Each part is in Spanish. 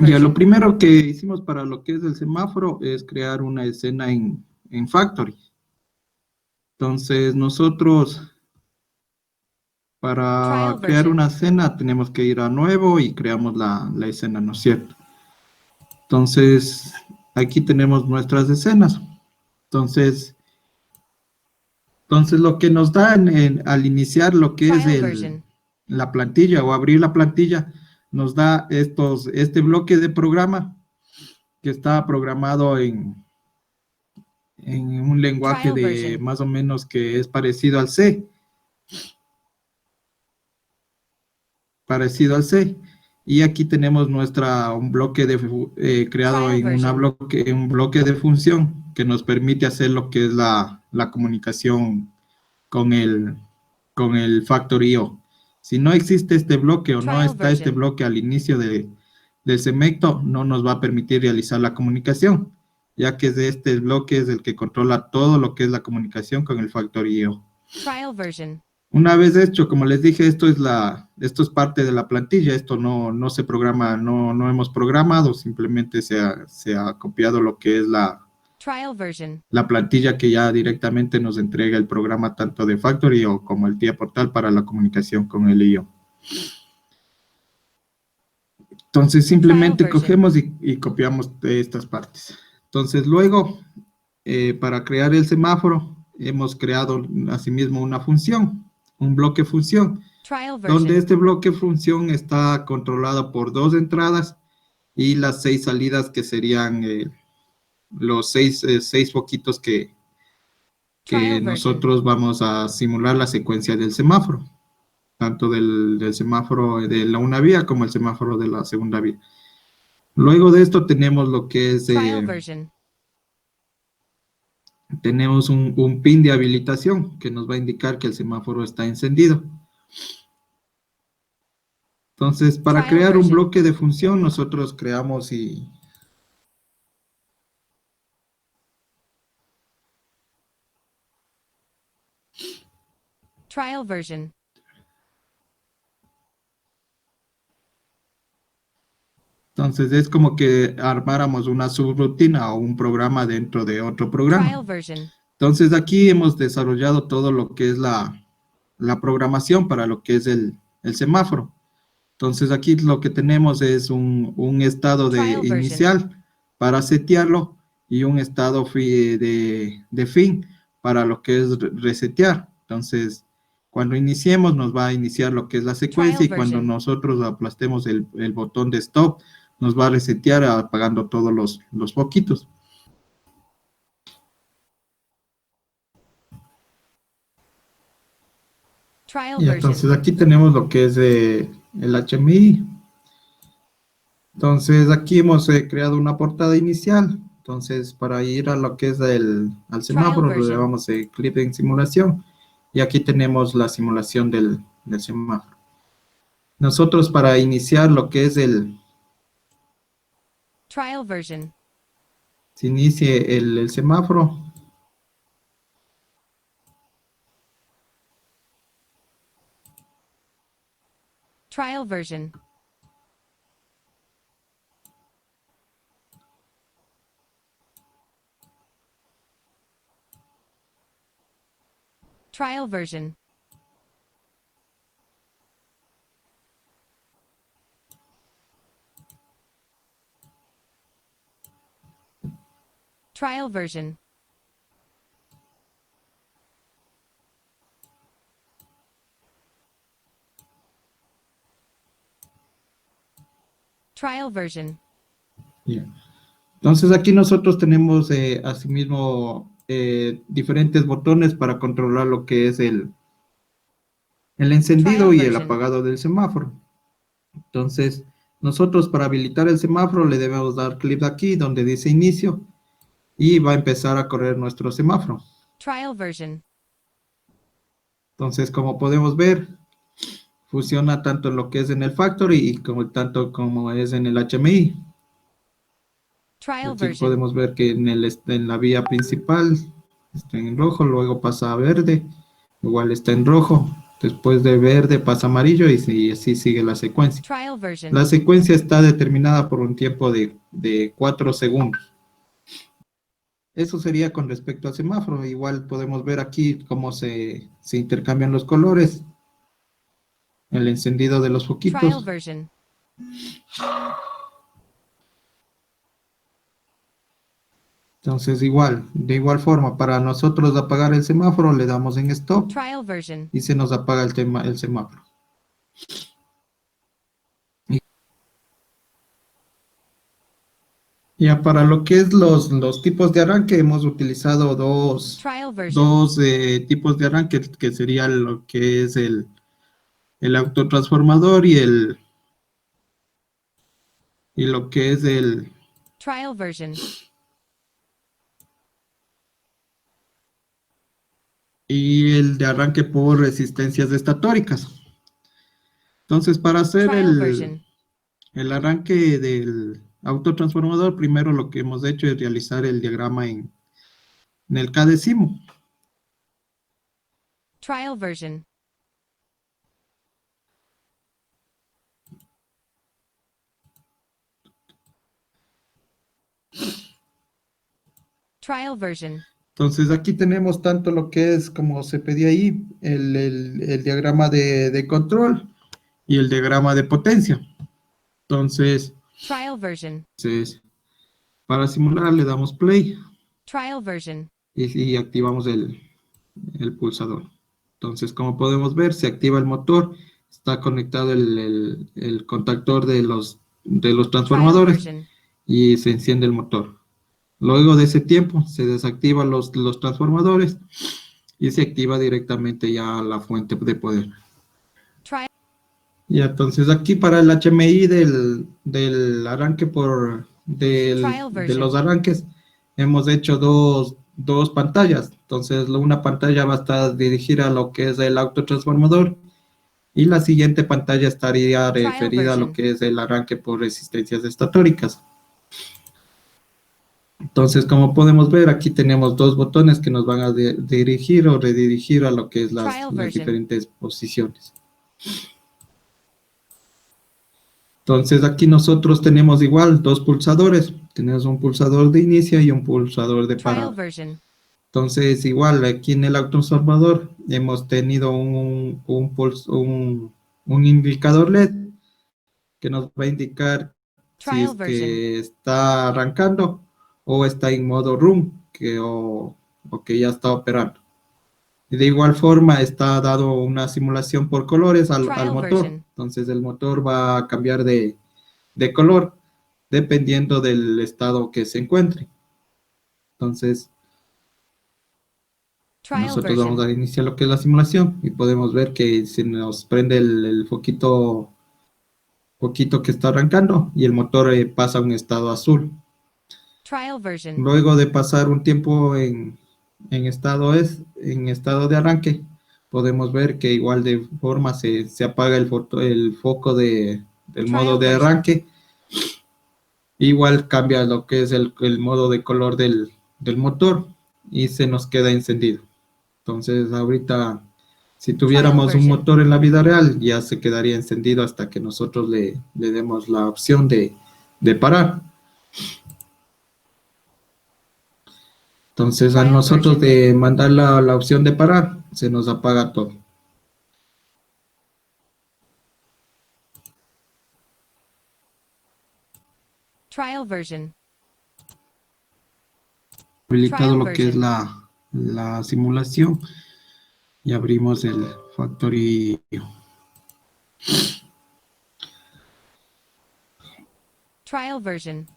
Ya, lo primero que hicimos para lo que es el semáforo es crear una escena en Factory. Entonces, nosotros para crear una escena tenemos que ir a nuevo y creamos la escena, ¿no es cierto? Entonces, aquí tenemos nuestras escenas. Entonces lo que nos da al iniciar lo que es la plantilla o abrir la plantilla, nos da este bloque de programa que está programado en un lenguaje de más o menos que es parecido al C. Y aquí tenemos un bloque creado en un bloque de función que nos permite hacer lo que es la comunicación con el Factorio. Si no existe este bloque o no está este bloque al inicio del segmento, no nos va a permitir realizar la comunicación, ya que de este bloque es el que controla todo lo que es la comunicación con el Factorio. Una vez hecho, como les dije, esto es parte de la plantilla, esto no se programa, no hemos programado, simplemente se ha copiado lo que es la plantilla que ya directamente nos entrega el programa tanto de Factory como el TIA Portal para la comunicación con el IO. Entonces simplemente cogemos y copiamos de estas partes. Entonces luego, para crear el semáforo, hemos creado asimismo una función, un bloque función, donde este bloque función está controlado por 2 entradas y las 6 salidas que serían los 6 foquitos que nosotros vamos a simular la secuencia del semáforo, tanto del semáforo de la una vía como el semáforo de la segunda vía. Luego de esto tenemos lo que es tenemos un pin de habilitación que nos va a indicar que el semáforo está encendido. Entonces, para crear un bloque de función, nosotros creamos Trial version. Entonces, es como que armáramos una subrutina o un programa dentro de otro programa. Entonces, aquí hemos desarrollado todo lo que es la programación para lo que es el semáforo. Entonces, aquí lo que tenemos es un estado inicial para setearlo y un estado de fin para lo que es resetear. Entonces, cuando iniciemos nos va a iniciar lo que es la secuencia y cuando nosotros aplastemos el botón de stop, nos va a resetear apagando todos los foquitos. Y entonces aquí tenemos lo que es el HMI. Entonces aquí hemos creado una portada inicial. Entonces para ir a lo que es al semáforo, le damos clic en simulación. Y aquí tenemos la simulación del semáforo. Nosotros para iniciar lo que es Trial version. se inicie el semáforo. Trial version. Trial version. Trial version. Trial version. Yeah. Entonces aquí nosotros tenemos asimismo diferentes botones para controlar lo que es el encendido y el apagado del semáforo. Entonces nosotros para habilitar el semáforo le debemos dar clic aquí donde dice inicio y va a empezar a correr nuestro semáforo. Trial version. Entonces como podemos ver, funciona tanto en lo que es en el Factory y tanto como es en el HMI. Aquí podemos ver que en la vía principal está en rojo, luego pasa a verde, igual está en rojo, Después de verde pasa amarillo y así sigue la secuencia. Trial version. La secuencia está determinada por un tiempo de 4 segundos. Eso sería con respecto al semáforo. Igual podemos ver aquí cómo se intercambian los colores, el encendido de los Trial foquitos. version. Entonces igual, de igual forma, para nosotros apagar el semáforo le damos en stop Trial version. y se nos apaga el semáforo. Ya para lo que es los tipos de arranque, hemos utilizado Trial version. dos tipos de arranque, que sería lo que es el autotransformador y lo que es Trial version. y el de arranque por resistencias estatóricas. Entonces, para hacer Trial version. el arranque del autotransformador, primero lo que hemos hecho es realizar el diagrama en el K-decimo. Trial version. Trial version. Entonces, aquí tenemos tanto lo que es, como se pedía ahí, el diagrama de control y el diagrama de potencia. Entonces, Trial version. para simular le damos play Trial version. y activamos el pulsador. Entonces, como podemos ver, se activa el motor, está conectado el contactor de los Trial transformadores version. y se enciende el motor. Luego de ese tiempo, se desactivan los transformadores y se activa directamente ya la fuente de poder. Trial. Y entonces aquí para el HMI del arranque de los arranques, hemos hecho dos pantallas. Entonces una pantalla va a estar dirigida a lo que es el autotransformador y la siguiente pantalla estaría referida a lo que es el arranque por resistencias estatóricas. Entonces, como podemos ver, aquí tenemos dos botones que nos van a dirigir o redirigir a lo que es las diferentes posiciones. Entonces, aquí nosotros tenemos igual dos pulsadores. Tenemos un pulsador de inicio y un pulsador de parada. Entonces, igual, aquí en el autotransformador hemos tenido un indicador LED que nos va a indicar si es que está arrancando o está en modo run o que ya está operando. Y de igual forma está dado una simulación por colores al motor. Entonces el motor va a cambiar de color dependiendo del estado que se encuentre. Entonces nosotros vamos a iniciar lo que es la simulación y podemos ver que se nos prende el foquito que está arrancando y el motor pasa a un estado azul. Luego de pasar un tiempo en estado de arranque, podemos ver que igual de forma se apaga el foco del modo de arranque. Igual cambia lo que es el modo de color del motor y se nos queda encendido. Entonces ahorita, si tuviéramos un motor en la vida real, ya se quedaría encendido hasta que nosotros le demos la opción de parar. Entonces, a nosotros de mandar la opción de parar, se nos apaga todo. Trial version. Habilitado lo que es la simulación y abrimos el Factorio. Trial version.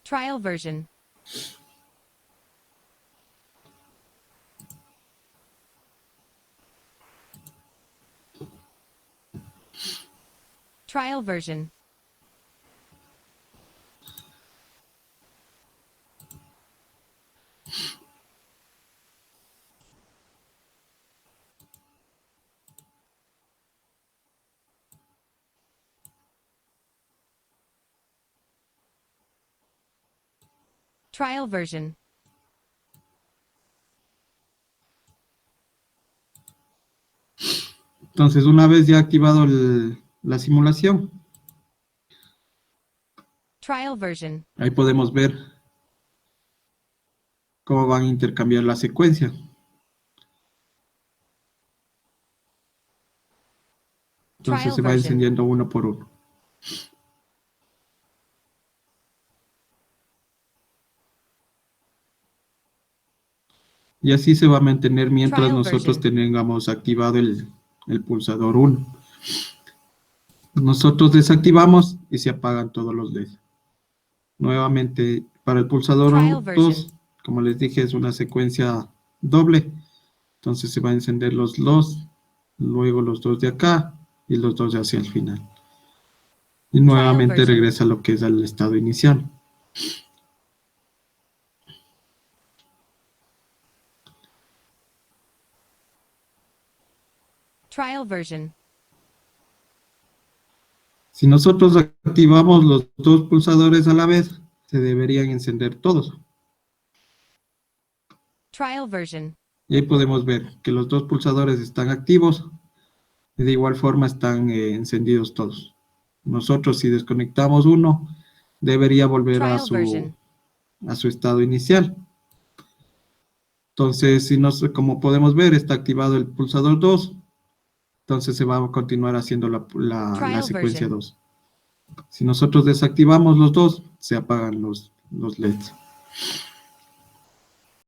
Trial version. Trial version. Trial version. Entonces, una vez ya activado la simulación, Trial version. ahí podemos ver cómo van a intercambiar la secuencia. Entonces Trial se va version. encendiendo uno por uno. Y así se va a mantener mientras Trial nosotros version. tengamos activado el pulsador 1. Nosotros desactivamos y se apagan todos los LEDs. Nuevamente, para el pulsador Trial 2, version. como les dije, es una secuencia doble. Entonces se va a encender los dos, luego los dos de acá y los dos de hacia el final. Y nuevamente version. regresa a lo que es el estado inicial. Trial version. Si nosotros activamos los dos pulsadores a la vez, se deberían encender todos. Trial version. Y ahí podemos ver que los dos pulsadores están activos y de igual forma están encendidos todos. Nosotros si desconectamos uno, debería volver a Trial version. su estado inicial. Entonces, como podemos ver, está activado el pulsador 2, entonces se va a continuar haciendo la secuencia 2. Si nosotros desactivamos los dos, se apagan los LEDs.